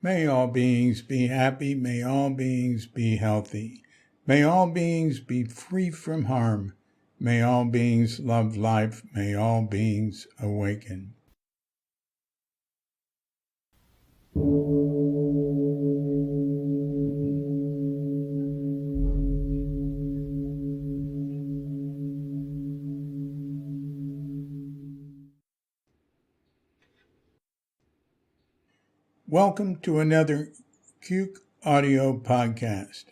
May all beings be happy. May all beings be healthy. May all beings be free from harm. May all beings love life. May all beings awaken. Welcome to another Cuke Audio Podcast.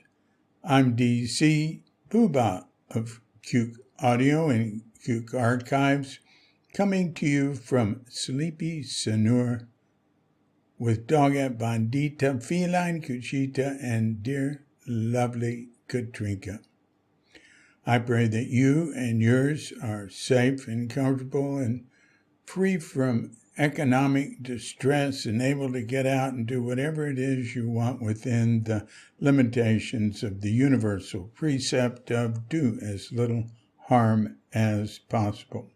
I'm DC Poobah of Cuke Audio and Cuke Archives, coming to you from Sleepy Sanur with Dogga Bandita, Feline Cuchita, and dear lovely Katrinka. I pray that you and yours are safe and comfortable and free from economic distress and able to get out and do whatever it is you want within the limitations of the universal precept of do as little harm as possible.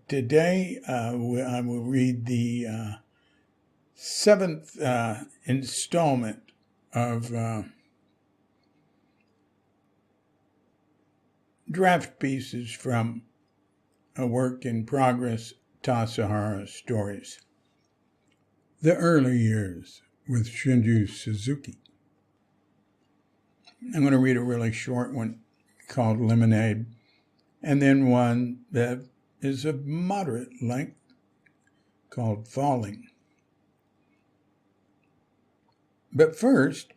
Today, I will read the seventh installment of draft pieces from a work in progress, Tassajara Stories. The Early Years with Shunryu Suzuki. I'm going to read a really short one called Lemonaide, and then one that is of moderate length called Falling. But first,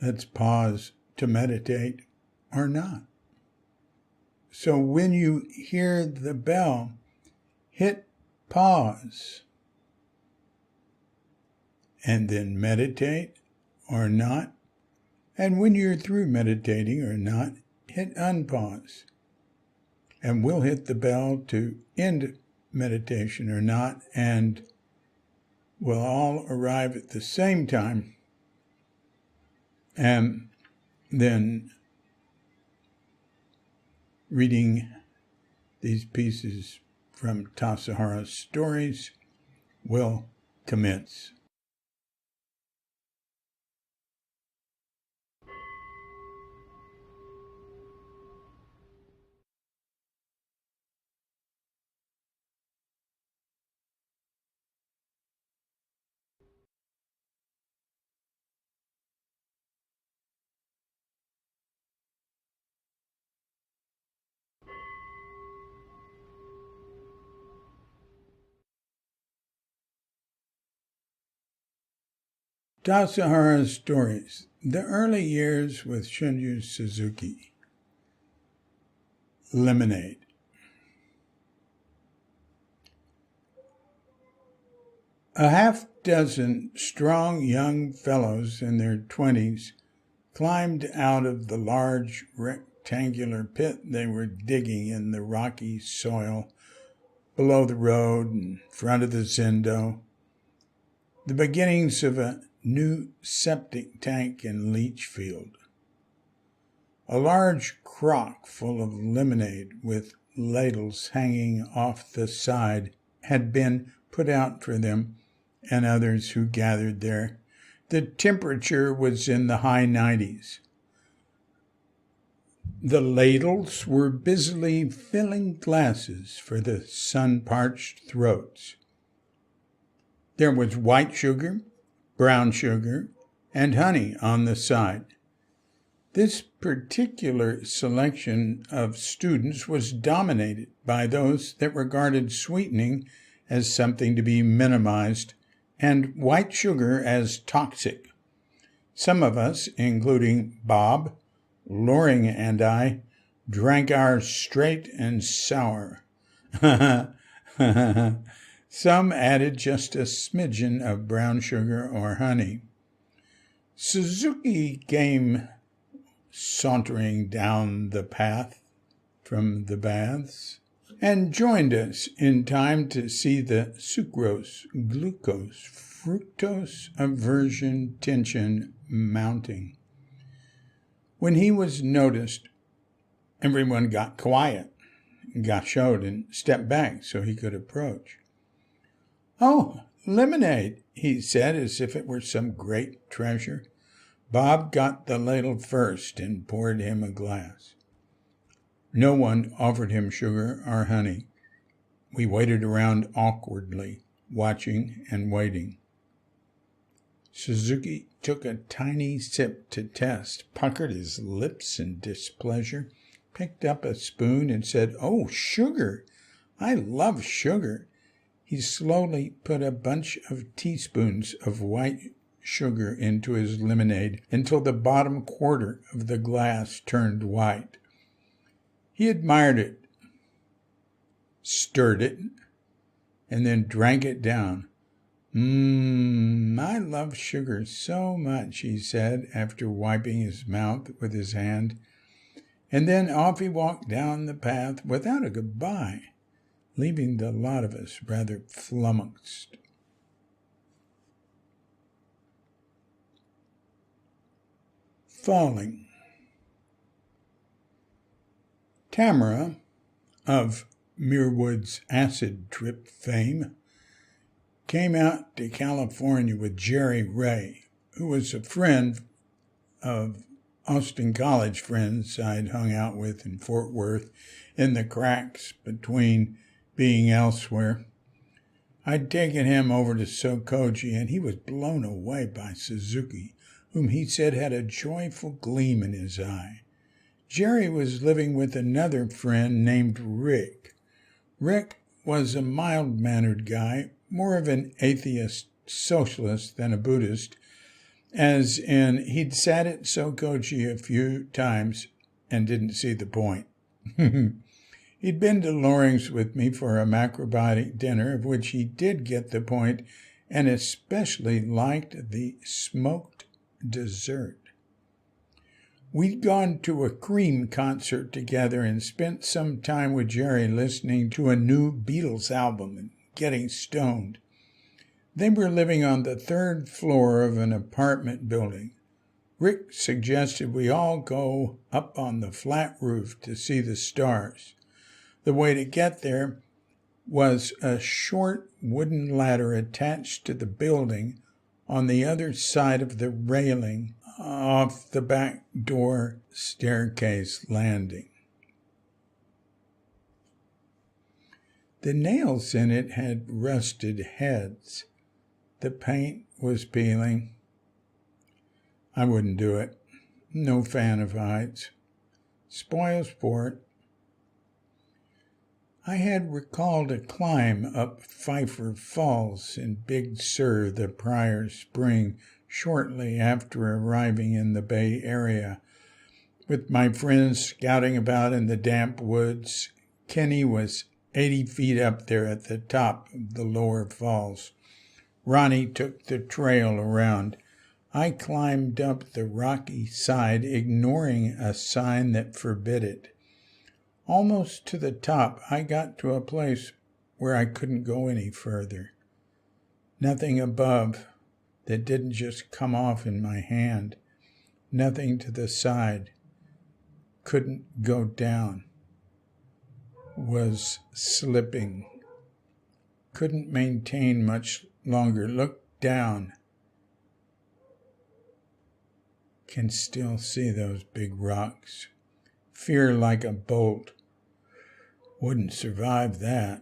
let's pause to meditate or not. So when you hear the bell, hit pause and then meditate or not. And when you're through meditating or not, hit unpause. And we'll hit the bell to end meditation or not, and we'll all arrive at the same time. And then reading these pieces from Tassajara Stories will commence. Tassajara Stories, The Early Years with Shunryu Suzuki. Lemonaide. A half-dozen strong young fellows in their 20s climbed out of the large rectangular pit they were digging in the rocky soil below the road in front of the Zendo, the beginnings of a new septic tank and leach field. A large crock full of lemonade with ladles hanging off the side had been put out for them and others who gathered there. The temperature was in the high 90s. The ladles were busily filling glasses for the sun-parched throats. There was white sugar, brown sugar, and honey on the side. This particular selection of students was dominated by those that regarded sweetening as something to be minimized and white sugar as toxic. Some of us, including Bob, Loring, and I, drank ours straight and sour. Some added just a smidgen of brown sugar or honey. Suzuki came sauntering down the path from the baths and joined us in time to see the sucrose, glucose, fructose aversion tension mounting. When he was noticed, everyone got quiet, got showed, and stepped back so he could approach. "Oh, Lemonade, he said, as if it were some great treasure. Bob got the ladle first and poured him a glass. No one offered him sugar or honey. We waited around awkwardly, watching and waiting. Suzuki took a tiny sip to test, puckered his lips in displeasure, picked up a spoon and said, "Oh, sugar! I love sugar." He slowly put a bunch of teaspoons of white sugar into his lemonade until the bottom quarter of the glass turned white. He admired it, stirred it, and then drank it down. I love sugar so much," he said, after wiping his mouth with his hand. And then off he walked down the path without a goodbye, leaving the lot of us rather flummoxed. Falling. Tamara, of Muirwood's acid trip fame, came out to California with Jerry Ray, who was a friend of Austin College friends I'd hung out with in Fort Worth in the cracks between being elsewhere. I'd taken him over to Sokoji, and he was blown away by Suzuki, whom he said had a joyful gleam in his eye. Jerry was living with another friend named Rick. Rick was a mild-mannered guy, more of an atheist socialist than a Buddhist, as in he'd sat at Sokoji a few times and didn't see the point. He'd been to Loring's with me for a macrobiotic dinner, of which he did get the point, and especially liked the smoked dessert. We'd gone to a Cream concert together and spent some time with Jerry listening to a new Beatles album and getting stoned. They were living on the 3rd floor of an apartment building. Rick suggested we all go up on the flat roof to see the stars. The way to get there was a short wooden ladder attached to the building on the other side of the railing off the back door staircase landing. The nails in it had rusted heads. The paint was peeling. I wouldn't do it. No fan of heights. Spoil sport. I had recalled a climb up Pfeiffer Falls in Big Sur the prior spring, shortly after arriving in the Bay Area. With my friends scouting about in the damp woods, Kenny was 80 feet up there at the top of the lower falls. Ronnie took the trail around. I climbed up the rocky side, ignoring a sign that forbid it. Almost to the top, I got to a place where I couldn't go any further. Nothing above that didn't just come off in my hand. Nothing to the side. Couldn't go down. Was slipping. Couldn't maintain much longer. Looked down. Can still see those big rocks. Fear like a bolt. Wouldn't survive that.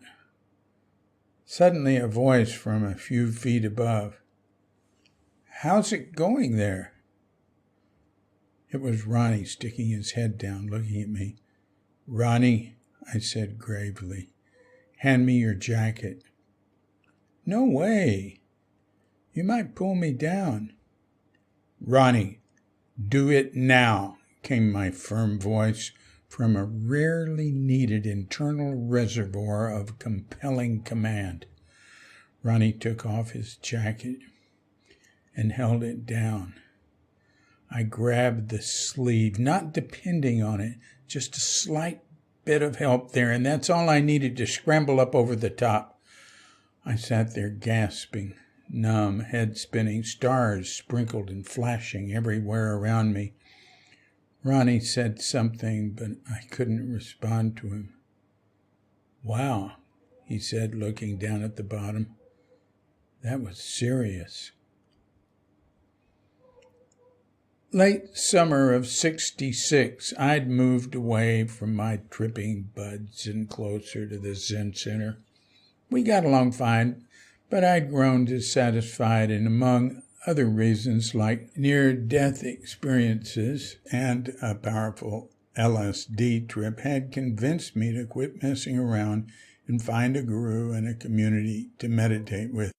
Suddenly a voice from a few feet above. "How's it going there?" It was Ronnie sticking his head down, looking at me. "Ronnie," I said gravely, "hand me your jacket." "No way. You might pull me down." "Ronnie, do it now," came my firm voice from a rarely needed internal reservoir of compelling command. Ronnie took off his jacket and held it down. I grabbed the sleeve, not depending on it, just a slight bit of help there, and that's all I needed to scramble up over the top. I sat there gasping, numb, head spinning, stars sprinkled and flashing everywhere around me. Ronnie said something, but I couldn't respond to him. "Wow," he said, looking down at the bottom. That was serious. Late summer of '66, I'd moved away from my tripping buds and closer to the Zen Center. We got along fine, but I'd grown dissatisfied, and among other reasons like near-death experiences and a powerful LSD trip had convinced me to quit messing around and find a guru and a community to meditate with.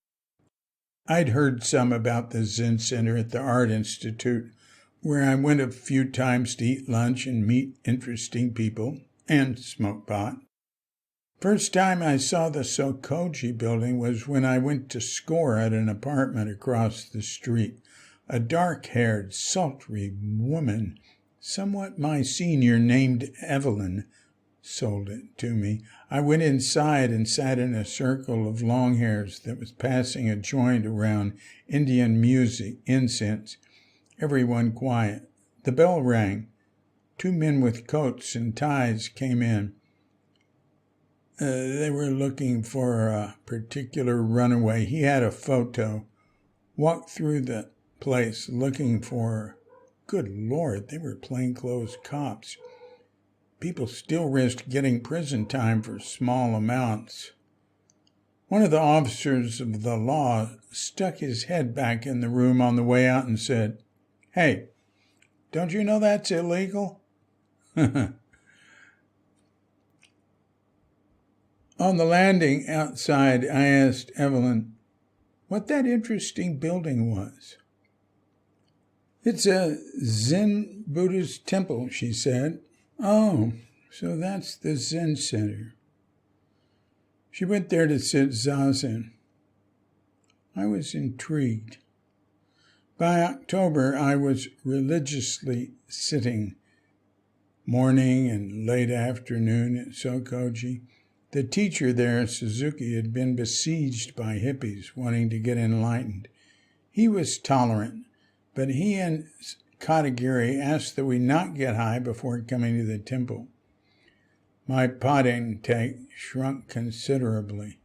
I'd heard some about the Zen Center at the Art Institute, where I went a few times to eat lunch and meet interesting people and smoke pot. First time I saw the Sokoji building was when I went to score at an apartment across the street. A dark-haired, sultry woman, somewhat my senior, named Evelyn, sold it to me. I went inside and sat in a circle of long hairs that was passing a joint around Indian music, incense. Everyone quiet. The bell rang. 2 men with coats and ties came in. They were looking for a particular runaway. He had a photo. Walked through the place looking for... Good Lord, they were plainclothes cops. People still risk getting prison time for small amounts. One of the officers of the law stuck his head back in the room on the way out and said, "Hey, don't you know that's illegal?" On the landing outside, I asked Evelyn what that interesting building was. "It's a Zen Buddhist temple," she said. "Oh, so that's the Zen Center." She went there to sit zazen. I was intrigued. By October, I was religiously sitting morning and late afternoon at Sokoji. The teacher there, Suzuki, had been besieged by hippies wanting to get enlightened. He was tolerant, but he and Katagiri asked that we not get high before coming to the temple. My pot intake shrunk considerably.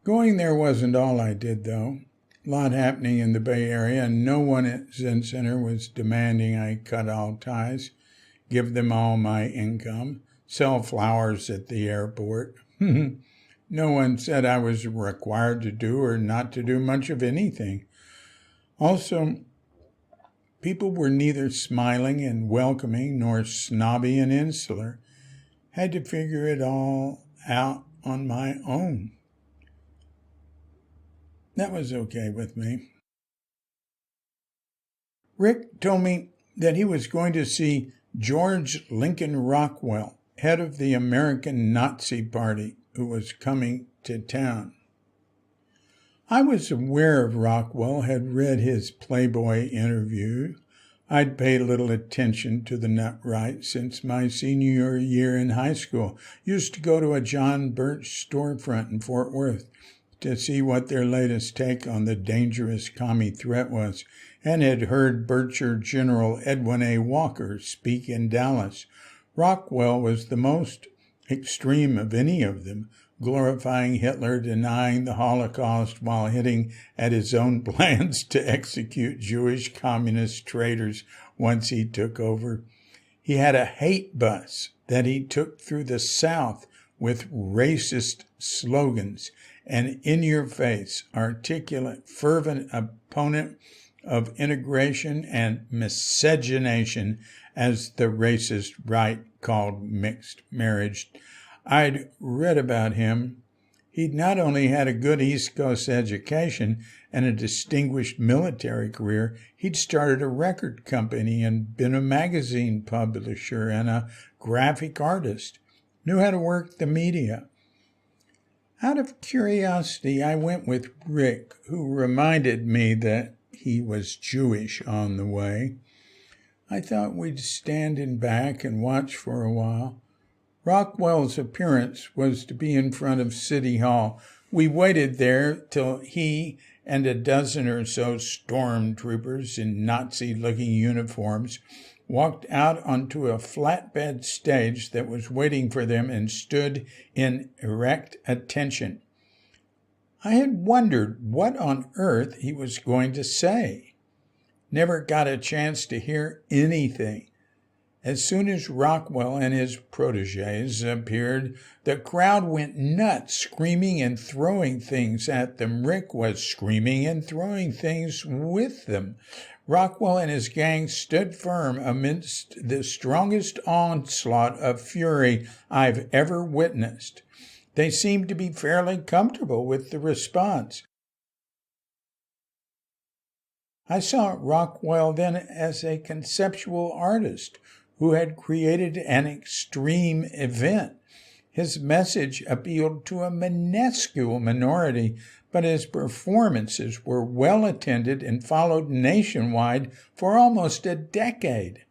Going there wasn't all I did, though. A lot happening in the Bay Area, and no one at Zen Center was demanding I cut all ties, give them all my income, sell flowers at the airport. No one said I was required to do or not to do much of anything. Also, people were neither smiling and welcoming nor snobby and insular. Had to figure it all out on my own. That was okay with me. Rick told me that he was going to see George Lincoln Rockwell, head of the American Nazi Party, who was coming to town. I was aware of Rockwell, had read his Playboy interview. I'd paid little attention to the nut right since my senior year in high school. Used to go to a John Birch storefront in Fort Worth to see what their latest take on the dangerous commie threat was, and had heard Bircher General Edwin A. Walker speak in Dallas. Rockwell was the most extreme of any of them, glorifying Hitler, denying the Holocaust while hinting at his own plans to execute Jewish communist traitors once he took over. He had a hate bus that he took through the South with racist slogans, an in-your-face, articulate, fervent opponent of integration and miscegenation, as the racist right called mixed marriage. I'd read about him. He'd not only had a good East Coast education and a distinguished military career, he'd started a record company and been a magazine publisher and a graphic artist. Knew how to work the media. Out of curiosity, I went with Rick, who reminded me that he was Jewish on the way. I thought we'd stand in back and watch for a while. Rockwell's appearance was to be in front of City Hall. We waited there till he and a dozen or so stormtroopers in Nazi-looking uniforms walked out onto a flatbed stage that was waiting for them and stood in erect attention. I had wondered what on earth he was going to say. Never got a chance to hear anything. As soon as Rockwell and his protégés appeared, the crowd went nuts, screaming and throwing things at them. Rick was screaming and throwing things with them. Rockwell and his gang stood firm amidst the strongest onslaught of fury I've ever witnessed. They seemed to be fairly comfortable with the response. I saw Rockwell then as a conceptual artist who had created an extreme event. His message appealed to a minuscule minority, but his performances were well attended and followed nationwide for almost a decade.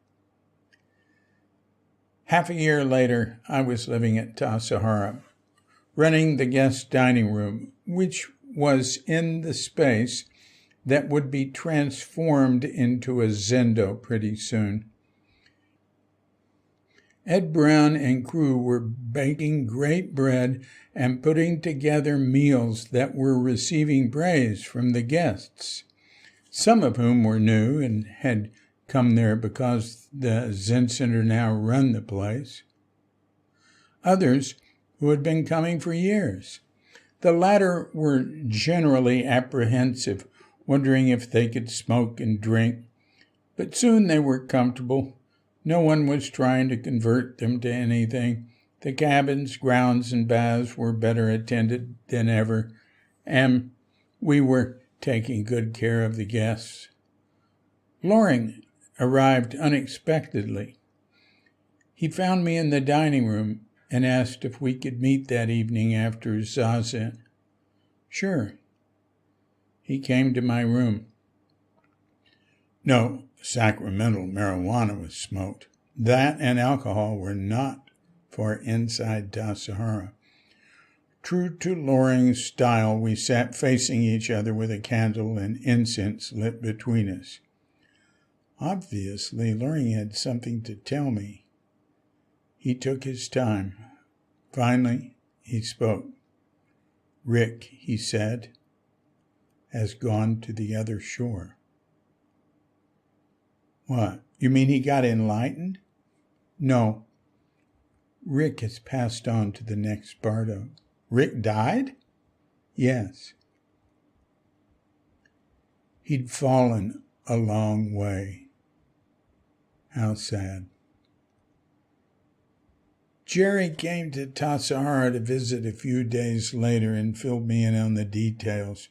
Half a year later, I was living at Tassajara, running the guest dining room, which was in the space that would be transformed into a zendo pretty soon. Ed Brown and crew were baking great bread and putting together meals that were receiving praise from the guests, some of whom were new and had come there because the Zen Center now run the place. Others who had been coming for years. The latter were generally apprehensive, wondering if they could smoke and drink, but soon they were comfortable. No one was trying to convert them to anything. The cabins, grounds, and baths were better attended than ever, and we were taking good care of the guests. Loring arrived unexpectedly. He found me in the dining room and asked if we could meet that evening after zazen. Sure. He came to my room. No sacramental marijuana was smoked. That and alcohol were not for inside Tassajara. True to Loring's style, we sat facing each other with a candle and incense lit between us. Obviously, Loring had something to tell me. He took his time. Finally, he spoke. Rick, he said, has gone to the other shore. What? You mean he got enlightened? No. Rick has passed on to the next bardo. Rick died? Yes. He'd fallen a long way. How sad. Jerry came to Tassajara to visit a few days later and filled me in on the details.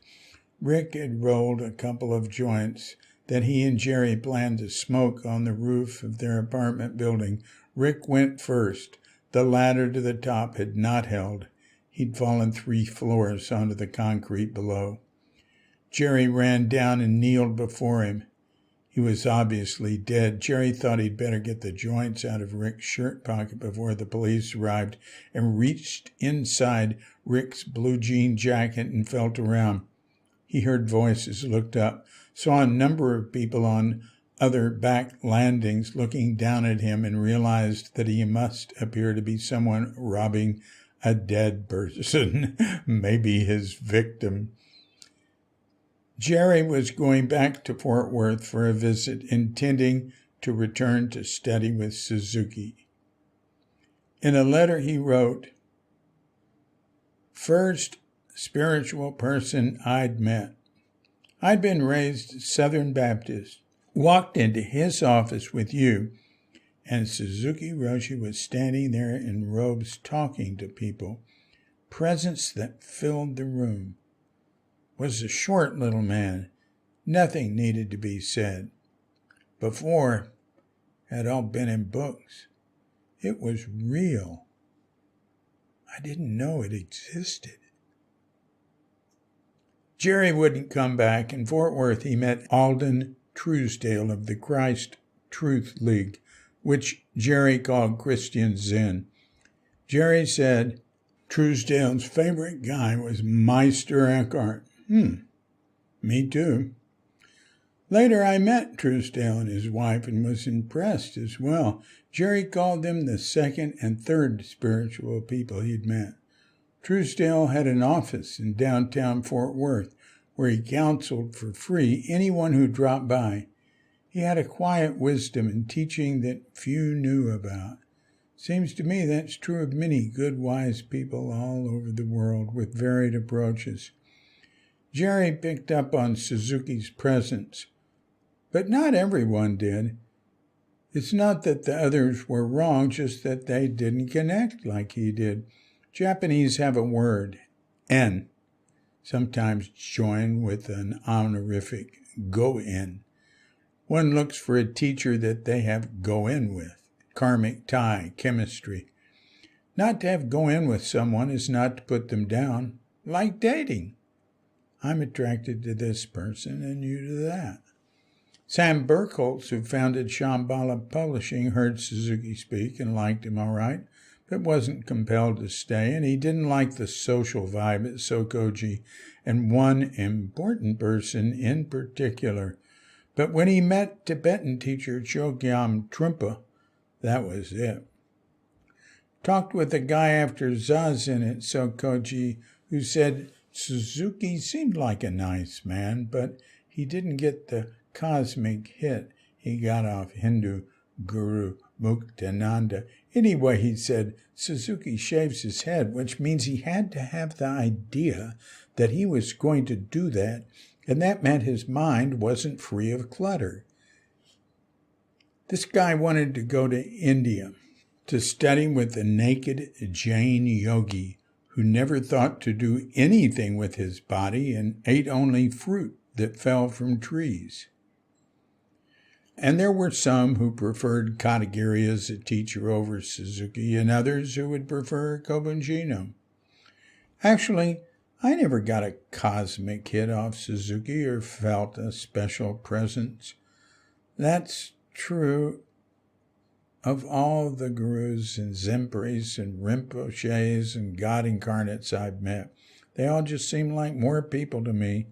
Rick had rolled a couple of joints that he and Jerry planned to smoke on the roof of their apartment building. Rick went first. The ladder to the top had not held. He'd fallen 3 floors onto the concrete below. Jerry ran down and kneeled before him. He was obviously dead. Jerry thought he'd better get the joints out of Rick's shirt pocket before the police arrived and reached inside Rick's blue jean jacket and felt around. He heard voices, looked up, saw a number of people on other back landings looking down at him, and realized that he must appear to be someone robbing a dead person, maybe his victim. Jerry was going back to Fort Worth for a visit, intending to return to study with Suzuki. In a letter he wrote, "First spiritual person I'd met. I'd been raised Southern Baptist, walked into his office with you, and Suzuki Roshi was standing there in robes talking to people. Presence that filled the room. Was a short little man. Nothing needed to be said. Before, had all been in books. It was real. I didn't know it existed." Jerry wouldn't come back. In Fort Worth, he met Alden Truesdale of the Christ Truth League, which Jerry called Christian Zen. Jerry said Truesdale's favorite guy was Meister Eckhart. Me too. Later, I met Truesdale and his wife and was impressed as well. Jerry called them the second and third spiritual people he'd met. Truesdale had an office in downtown Fort Worth where he counseled for free anyone who dropped by. He had a quiet wisdom in teaching that few knew about. Seems to me that's true of many good, wise people all over the world with varied approaches. Jerry picked up on Suzuki's presence, but not everyone did. It's not that the others were wrong, just that they didn't connect like he did. Japanese have a word, en, sometimes joined with an honorific go-in. One looks for a teacher that they have go-in with. Karmic tie, chemistry. Not to have go-in with someone is not to put them down, like dating. I'm attracted to this person and you to that. Sam Burkholz, who founded Shambhala Publishing, heard Suzuki speak and liked him all right, but wasn't compelled to stay, and he didn't like the social vibe at Sokoji and one important person in particular. But when he met Tibetan teacher Chogyam Trungpa, that was it. Talked with a guy after Zazen at Sokoji who said Suzuki seemed like a nice man, but he didn't get the cosmic hit he got off Hindu guru Muktananda. Anyway, he said Suzuki shaves his head, which means he had to have the idea that he was going to do that, and that meant his mind wasn't free of clutter. This guy wanted to go to India to study with the naked Jain yogi who never thought to do anything with his body and ate only fruit that fell from trees. And there were some who preferred Katagiri as a teacher over Suzuki and others who would prefer Kobunjino. Actually, I never got a cosmic hit off Suzuki or felt a special presence. That's true of all the gurus and Zemprys and Rinpoches and God incarnates I've met. They all just seem like more people to me,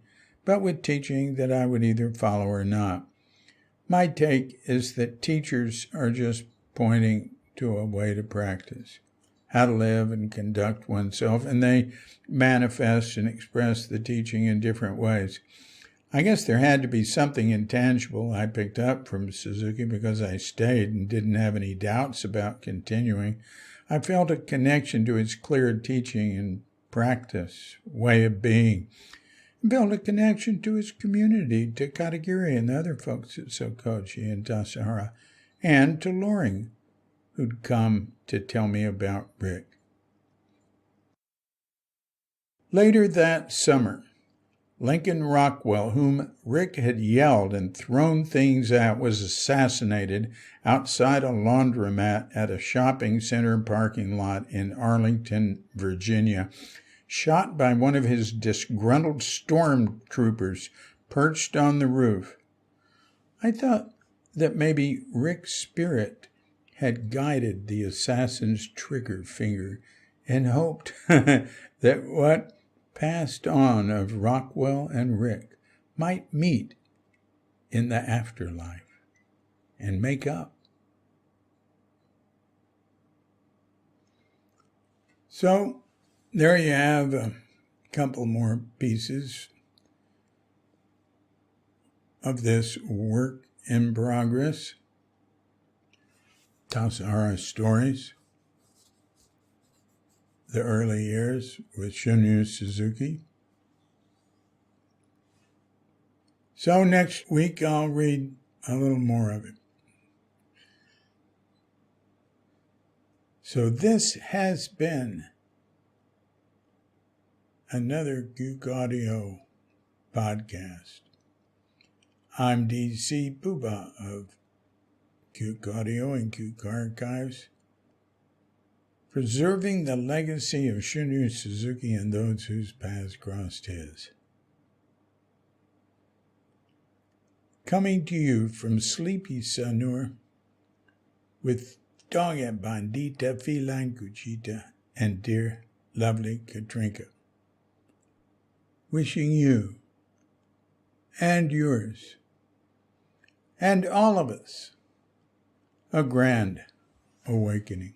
but with teaching that I would either follow or not. My take is that teachers are just pointing to a way to practice, how to live and conduct oneself, and they manifest and express the teaching in different ways. I guess there had to be something intangible I picked up from Suzuki because I stayed and didn't have any doubts about continuing. I felt a connection to his clear teaching and practice, way of being. And built a connection to his community, to Katagiri and the other folks at Sokoji and Tassajara, and to Loring, who'd come to tell me about Rick. Later that summer, Lincoln Rockwell, whom Rick had yelled and thrown things at, was assassinated outside a laundromat at a shopping center parking lot in Arlington, Virginia, shot by one of his disgruntled stormtroopers perched on the roof. I thought that maybe Rick's spirit had guided the assassin's trigger finger and hoped that what passed on of Rockwell and Rick might meet in the afterlife and make up. So there you have a couple more pieces of this work in progress. Tassajara Stories, the early years with Shunryu Suzuki. So next week I'll read a little more of it. So this has been another Cuke Audio podcast. I'm DC Puba of Cuke Audio and Cuke Archives, preserving the legacy of Shunryu Suzuki and those whose paths crossed his. Coming to you from sleepy Sanur with Doga Bandita Feline Cuchita and dear, lovely Katrinka. Wishing you and yours and all of us a grand awakening.